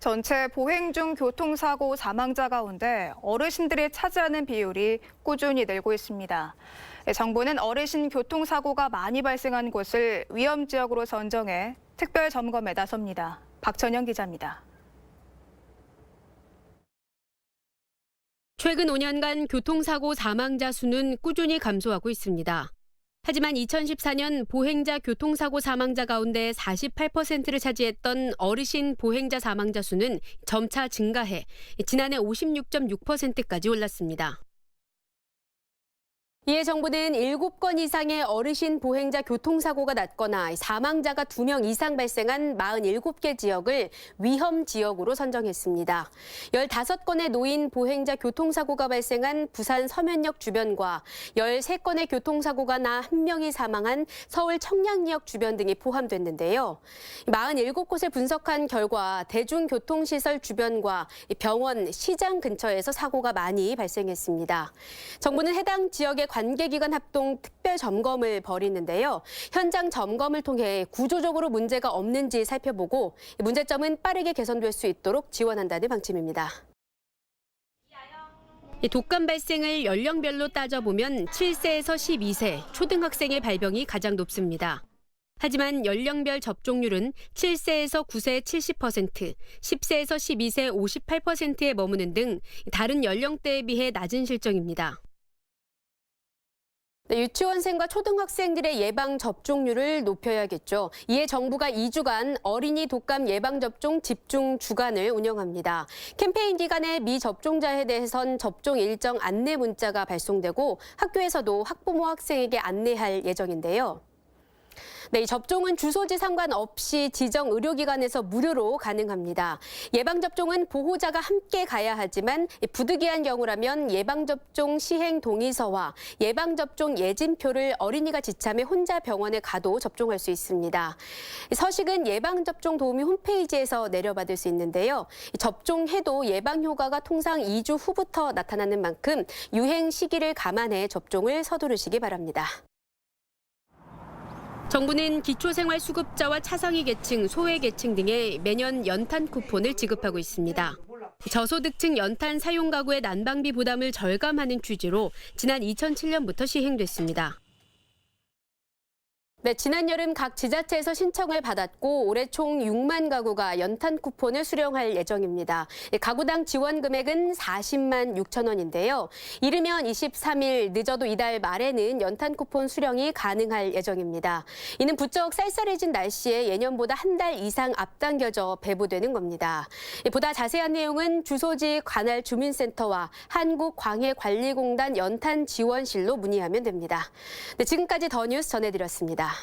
전체 보행 중 교통사고 사망자 가운데 어르신들이 차지하는 비율이 꾸준히 늘고 있습니다. 정부는 어르신 교통사고가 많이 발생한 곳을 위험 지역으로 선정해 특별 점검에 나섭니다. 박천영 기자입니다. 최근 5년간 교통사고 사망자 수는 꾸준히 감소하고 있습니다. 하지만 2014년 보행자 교통사고 사망자 가운데 48%를 차지했던 어르신 보행자 사망자 수는 점차 증가해 지난해 56.6%까지 올랐습니다. 이에 정부는 7건 이상의 어르신 보행자 교통사고가 났거나 사망자가 2명 이상 발생한 47개 지역을 위험 지역으로 선정했습니다. 15건의 노인 보행자 교통사고가 발생한 부산 서면역 주변과 13건의 교통사고가 나 1명이 사망한 서울 청량리역 주변 등이 포함됐는데요. 47곳을 분석한 결과 대중교통시설 주변과 병원, 시장 근처에서 사고가 많이 발생했습니다. 정부는 해당 지역의 관계기관 합동 특별 점검을 벌이는데요. 현장 점검을 통해 구조적으로 문제가 없는지 살펴보고 문제점은 빠르게 개선될 수 있도록 지원한다는 방침입니다. 독감 발생을 연령별로 따져보면 7세에서 12세, 초등학생의 발병이 가장 높습니다. 하지만 연령별 접종률은 7세에서 9세 70%, 10세에서 12세 58%에 머무는 등 다른 연령대에 비해 낮은 실정입니다. 유치원생과 초등학생들의 예방 접종률을 높여야겠죠. 이에 정부가 2주간 어린이 독감 예방접종 집중 주간을 운영합니다. 캠페인 기간에 미접종자에 대해선 접종 일정 안내 문자가 발송되고 학교에서도 학부모 학생에게 안내할 예정인데요. 이 접종은 주소지 상관없이 지정 의료기관에서 무료로 가능합니다. 예방접종은 보호자가 함께 가야 하지만 부득이한 경우라면 예방접종 시행 동의서와 예방접종 예진표를 어린이가 지참해 혼자 병원에 가도 접종할 수 있습니다. 서식은 예방접종 도우미 홈페이지에서 내려받을 수 있는데요. 접종해도 예방 효과가 통상 2주 후부터 나타나는 만큼 유행 시기를 감안해 접종을 서두르시기 바랍니다. 정부는 기초생활수급자와 차상위 계층, 소외계층 등에 매년 연탄 쿠폰을 지급하고 있습니다. 저소득층 연탄 사용 가구의 난방비 부담을 절감하는 취지로 지난 2007년부터 시행됐습니다. 지난 여름 각 지자체에서 신청을 받았고 올해 총 6만 가구가 연탄 쿠폰을 수령할 예정입니다. 가구당 지원 금액은 40만 6천 원인데요. 이르면 23일, 늦어도 이달 말에는 연탄 쿠폰 수령이 가능할 예정입니다. 이는 부쩍 쌀쌀해진 날씨에 예년보다 한 달 이상 앞당겨져 배부되는 겁니다. 보다 자세한 내용은 주소지 관할 주민센터와 한국광해관리공단 연탄 지원실로 문의하면 됩니다. 지금까지 더 뉴스 전해드렸습니다.